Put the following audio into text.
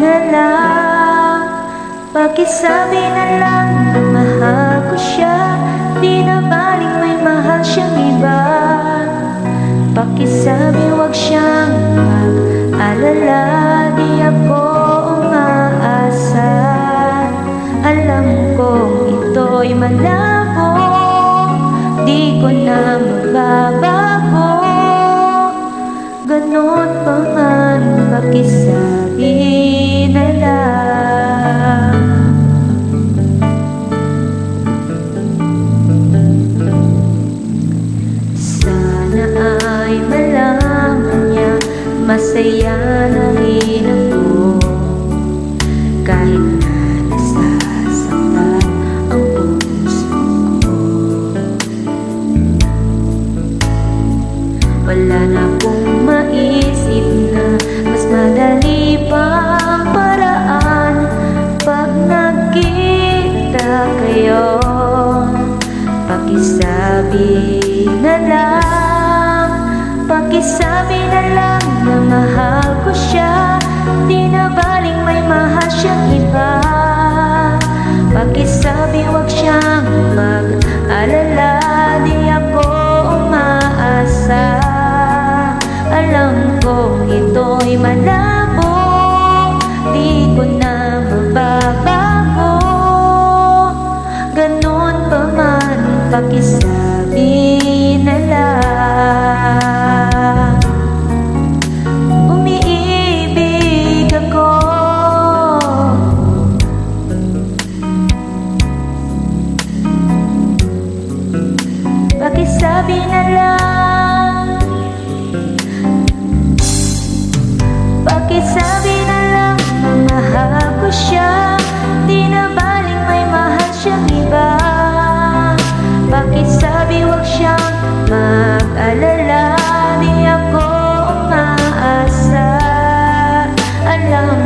na lang, pakisabi na lang na mahal ko siya. Di na baling may mahal siyang iba. Pakisabi wag siyang mag-alala, di ako umaasa. Alam kong ito'y malabo, di ko na mababago. Ganon pa man, pakisabi na lang. Sana ay malaman niya masaya na rin ako, kahit na nasasaktan ang puso ko. Wala na akong maisip na mas madali pang paraan. Pag nagkita kayo, pakisabi na lang, pakisabi na lang na mahal ko siya. Di na baling may mahal siyang iba. Pakisabi wag siyang mag-alala, di ako umaasa. Alam kong ito'y malabo, di ko na mababago. Ganon pa man, pakisabi na lang. Umiibig ako, pakisabi na lang. Pakisabi na lang na mahal ko siya. Di na baling may mahal siyang iba. Pakisabi wag siyang mag-alala, di ako umaasa. Alam